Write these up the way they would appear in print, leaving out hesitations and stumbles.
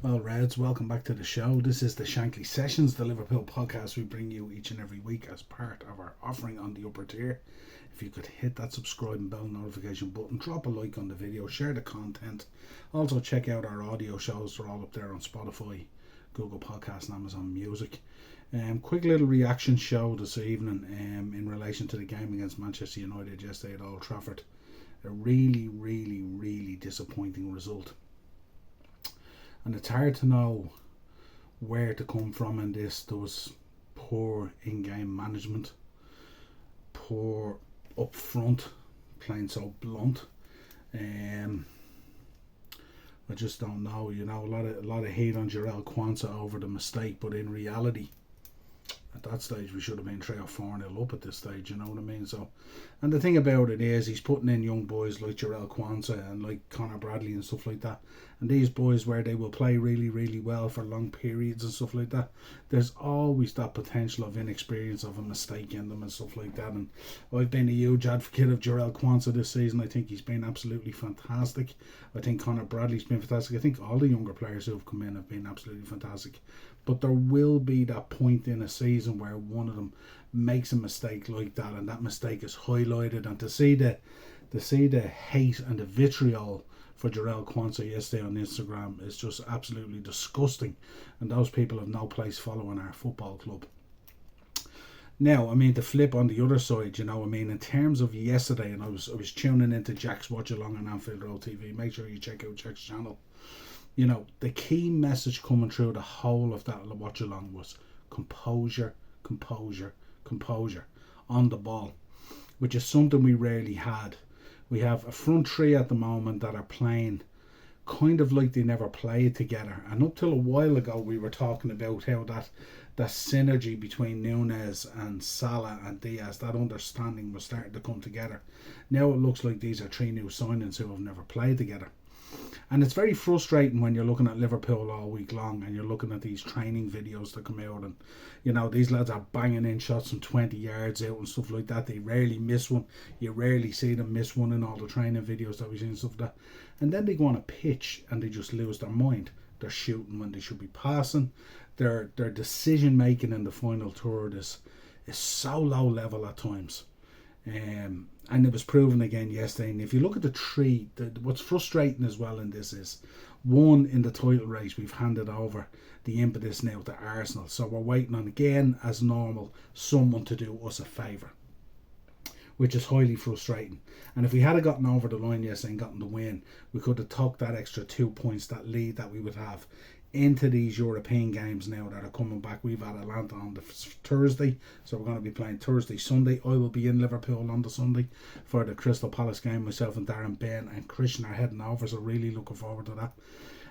Well, Reds, welcome back to the show. This is the Shankly Sessions, the Liverpool podcast we bring you each and every week as part of our offering on the upper tier. If you could hit that subscribe and bell notification button, drop a like on the video, share the content. Also check out our audio shows. They're all up there on Spotify, Google Podcasts and Amazon Music. Quick little reaction show this evening in relation to the game against Manchester United yesterday at Old Trafford. A really disappointing result. And it's hard to know where to come from in this. There was poor in-game management, poor up front, playing so blunt. I just don't know. A lot of hate on Jarell Quansah over the mistake, but in reality, at that stage we should have been 3 or 4-0 up at this stage, you know what I mean? So, and the thing about it is he's putting in young boys like Jarell Quansah and like Connor Bradley and stuff like that, and these boys where they will play really well for long periods and stuff like that, there's always that potential of inexperience, of a mistake in them and stuff like that. And I've been a huge advocate of Jarell Quansah this season. I think he's been absolutely fantastic. I think Connor Bradley's been fantastic. I think all the younger players who have come in have been absolutely fantastic. But there will be that point in a season where one of them makes a mistake like that, and that mistake is highlighted. And to see the hate and the vitriol for Jarell Quansah yesterday on Instagram is just absolutely disgusting. And those people have no place following our football club. Now, I mean, to flip on the other side, in terms of yesterday, and I was tuning into Jack's Watch Along on Anfield Road TV. Make sure you check out Jack's channel. The key message coming through the whole of that watch along was composure on the ball, which is something we rarely had. We have a front three at the moment that are playing kind of like they never played together, and up till a while ago we were talking about how that synergy between Nunez and Salah and Diaz, that understanding was starting to come together. Now it looks like these are 3 new signings who have never played together. And it's very frustrating when you're looking at Liverpool all week long and you're looking at these training videos that come out, and these lads are banging in shots from 20 yards out and stuff like that. They rarely miss one. You rarely see them miss one in all the training videos that we've seen and stuff like that. And then they go on a pitch and they just lose their mind. They're shooting when they should be passing. Their decision making in the final third is so low level at times. And it was proven again yesterday. And if you look at the three, what's frustrating as well in this is, one, in the title race we've handed over the impetus now to Arsenal, so we're waiting on, again as normal, someone to do us a favour, which is highly frustrating. And if we had gotten over the line yesterday and gotten the win, we could have took that extra 2 points, that lead that we would have, into these European games now that are coming back. We've had Atlanta on the Thursday, so we're going to be playing Thursday, Sunday. I will be in Liverpool on the Sunday for the Crystal Palace game. Myself and Darren, Ben and Christian are heading over, so really looking forward to that.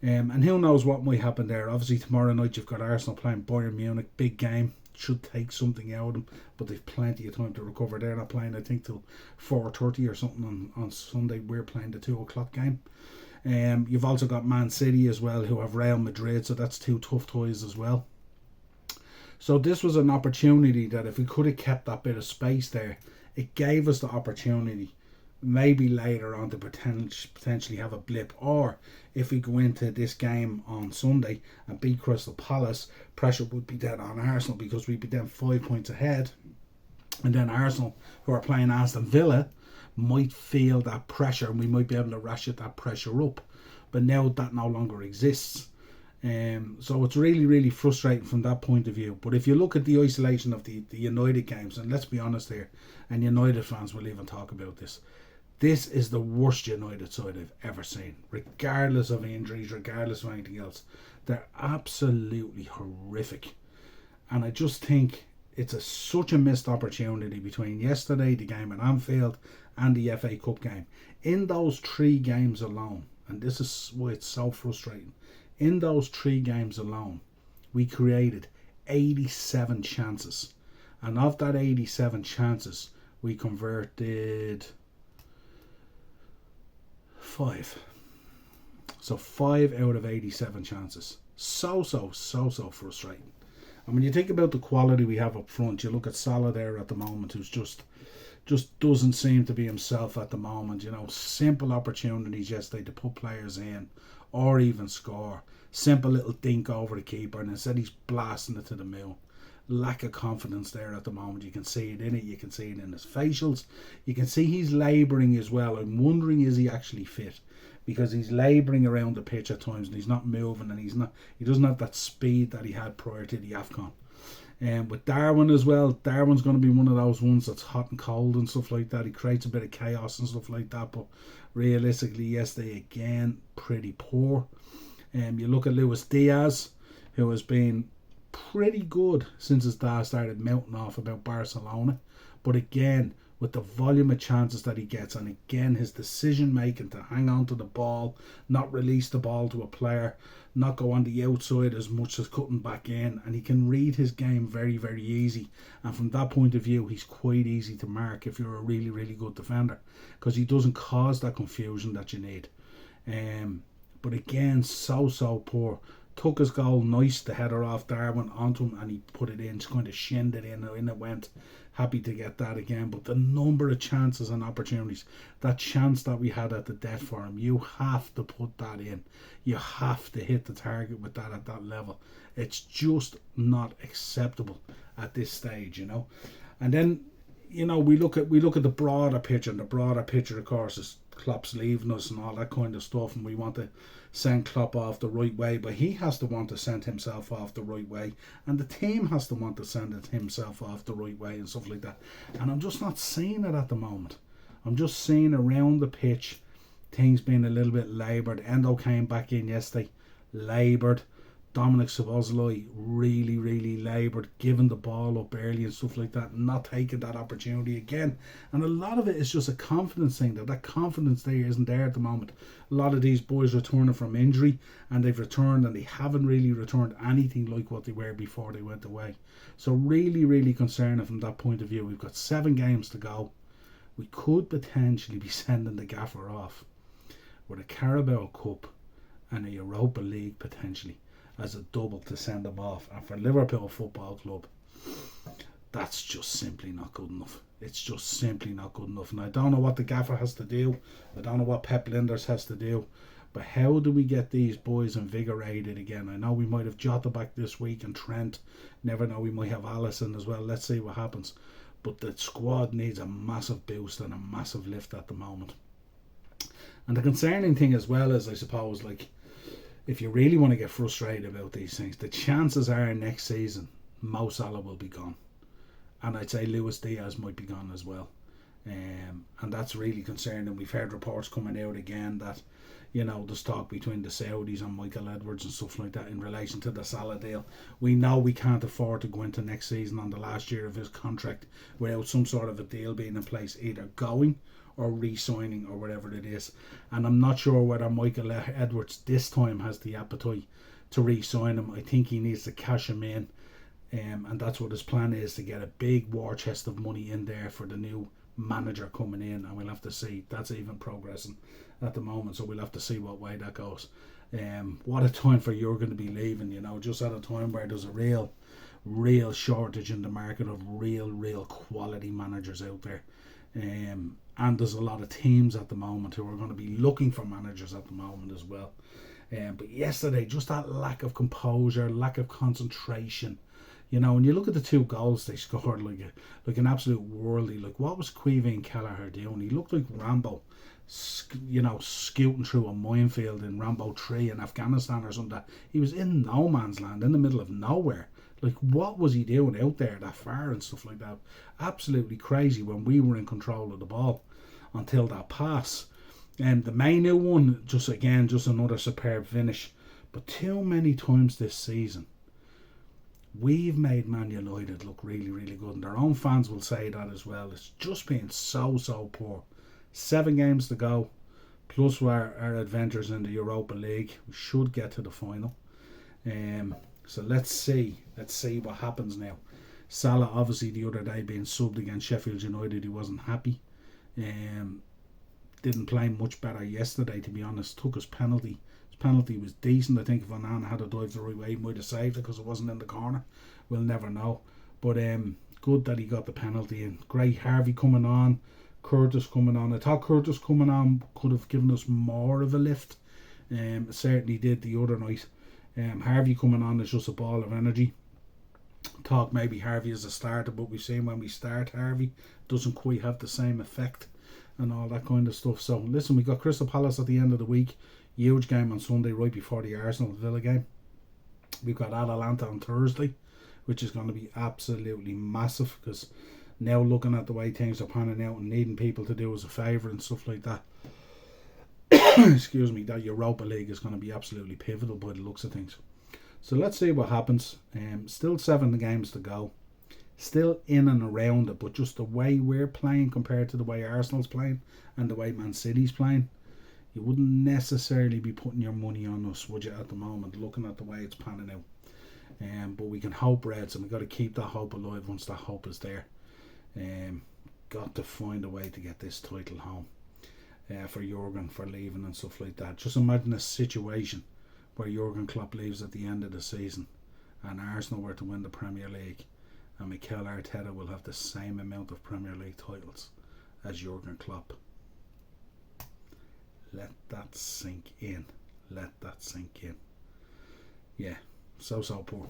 And who knows what might happen there. Obviously tomorrow night you've got Arsenal playing Bayern Munich, big game. Should take something out of them, but they've plenty of time to recover. They're not playing, I think, till 4:30 or something on Sunday. We're playing the 2 o'clock game. You've also got Man City as well, who have Real Madrid, so that's 2 tough ties as well. So this was an opportunity that if we could have kept that bit of space there, it gave us the opportunity maybe later on to potentially have a blip. Or if we go into this game on Sunday and beat Crystal Palace, pressure would be dead on Arsenal because we'd be then 5 points ahead, and then Arsenal, who are playing Aston Villa, might feel that pressure and we might be able to ratchet that pressure up. But now that no longer exists. So it's really frustrating from that point of view. But if you look at the isolation of the United games, and let's be honest here, and United fans will even talk about this, this is the worst United side I've ever seen, regardless of injuries, regardless of anything else. They're absolutely horrific. And I just think it's such a missed opportunity between yesterday, the game at Anfield, and the FA Cup game. In those 3 games alone, and this is why it's so frustrating, in those 3 games alone, we created 87 chances. And of that 87 chances, we converted 5. So 5 out of 87 chances. So frustrating. And when you think about the quality we have up front, you look at Salah there at the moment, who's just doesn't seem to be himself at the moment. Simple opportunities yesterday to put players in or even score. Simple little dink over the keeper, and instead he's blasting it to the moon. Lack of confidence there at the moment. You can see it in it. You can see it in his facials. You can see he's labouring as well. I'm wondering, is he actually fit? Because he's labouring around the pitch at times, and he's not moving, and he doesn't have that speed that he had prior to the AFCON. And with Darwin as well, Darwin's going to be one of those ones that's hot and cold and stuff like that. He creates a bit of chaos and stuff like that, but realistically, yesterday again, pretty poor. You look at Luis Diaz, who has been pretty good since his dad started mounting off about Barcelona, but again, with the volume of chances that he gets, and again his decision making to hang on to the ball, not release the ball to a player, not go on the outside as much as cutting back in, and he can read his game very, very easy. And from that point of view, he's quite easy to mark if you're a really, really good defender, because he doesn't cause that confusion that you need. But again, so poor. Took his goal, nice, the header off Darwin onto him, and he put it in, kind of shinned it in it went. Happy to get that again. But the number of chances and opportunities, that chance that we had at the death for him, you have to put that in. You have to hit the target with that at that level. It's just not acceptable at this stage, you know. And then, you know, we look at the broader picture, and the broader picture, of course, is Klopp's leaving us and all that kind of stuff, and we want to send Klopp off the right way, but he has to want to send himself off the right way, and the team has to want to send himself off the right way and stuff like that. And I'm just not seeing it at the moment. I'm just seeing around the pitch things being a little bit laboured. Endo came back in yesterday, laboured. Dominic Szoboszlai really laboured, giving the ball up early and stuff like that, not taking that opportunity again. And a lot of it is just a confidence thing, that confidence there isn't there at the moment. A lot of these boys returning from injury, and they've returned, and they haven't really returned anything like what they were before they went away. So really concerning from that point of view. We've got 7 games to go. We could potentially be sending the gaffer off with a Carabao Cup and a Europa League potentially as a double to send them off. And for Liverpool Football Club, that's just simply not good enough. It's just simply not good enough. And I don't know what the gaffer has to do. I don't know what Pep Linders has to do. But how do we get these boys invigorated again? I know we might have Jota back this week and Trent. Never know, we might have Alisson as well. Let's see what happens. But the squad needs a massive boost and a massive lift at the moment. And the concerning thing as well is, I suppose, like, if you really want to get frustrated about these things, the chances are next season Mo Salah will be gone, and I'd say Luis Diaz might be gone as well, and that's really concerning. We've heard reports coming out again that, you know, there's talk between the Saudis and Michael Edwards and stuff like that in relation to the Salah deal. We know we can't afford to go into next season on the last year of his contract without some sort of a deal being in place, either going or re-signing or whatever it is. And I'm not sure whether Michael Edwards this time has the appetite to re-sign him. I think he needs to cash him in, and that's what his plan is, to get a big war chest of money in there for the new manager coming in, and we'll have to see. That's even progressing at the moment, so we'll have to see what way that goes. What a time for Jurgen to be leaving, you know, just at a time where there's a real shortage in the market of real quality managers out there. And there's a lot of teams at the moment who are going to be looking for managers at the moment as well. But yesterday, just that lack of composure, lack of concentration. You know, when you look at the 2 goals they scored, like an absolute worldie. Like, what was Queeveen Kelleher doing? He looked like Rambo, you know, scooting through a minefield in Rambo 3 in Afghanistan or something. He was in no man's land, in the middle of nowhere. Like, what was he doing out there that far and stuff like that? Absolutely crazy when we were in control of the ball until that pass. And the Mainu one, just another superb finish. But too many times this season, we've made Man United look really good. And their own fans will say that as well. It's just been so poor. 7 games to go, plus our adventures in the Europa League. We should get to the final. So let's see what happens now. Salah, obviously, the other day being subbed against Sheffield United, he wasn't happy. Didn't play much better yesterday, to be honest. Took his penalty. His penalty was decent. I think if Onana had a dive the right way, he might have saved it because it wasn't in the corner. We'll never know. But good that he got the penalty in. Great. Harvey coming on. Curtis coming on. I thought Curtis coming on could have given us more of a lift. Certainly did the other night. Harvey coming on is just a ball of energy. Talk maybe Harvey as a starter, but we've seen when we start Harvey doesn't quite have the same effect and all that kind of stuff. So listen, we got Crystal Palace at the end of the week, huge game on Sunday right before the Arsenal Villa game. We've got Atalanta on Thursday, which is going to be absolutely massive, because now looking at the way things are panning out and needing people to do us a favour and stuff like that, excuse me, that Europa League is going to be absolutely pivotal by the looks of things. So let's see what happens. Still 7 games to go. Still in and around it, but just the way we're playing compared to the way Arsenal's playing and the way Man City's playing, you wouldn't necessarily be putting your money on us, would you, at the moment, looking at the way it's panning out. But we can hope, Reds, and we've got to keep that hope alive once that hope is there. Got to find a way to get this title home for Jurgen, for leaving and stuff like that. Just imagine a situation where Jurgen Klopp leaves at the end of the season and Arsenal were to win the Premier League, and Mikel Arteta will have the same amount of Premier League titles as Jurgen Klopp. Let that sink in. Let that sink in. Yeah, so poor.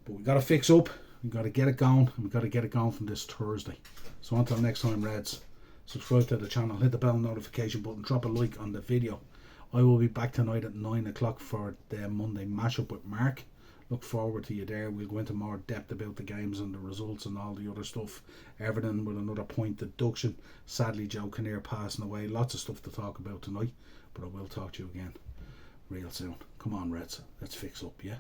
But we got to fix up. We got to get it going. And we got to get it going from this Thursday. So until next time, Reds, subscribe to the channel, hit the bell notification button, drop a like on the video. I will be back tonight at 9 o'clock for the Monday mashup with Mark. Look forward to you there. We'll go into more depth about the games and the results and all the other stuff. Everton with another point deduction. Sadly, Joe Kinnear passing away. Lots of stuff to talk about tonight. But I will talk to you again real soon. Come on, Reds. Let's fix up, yeah?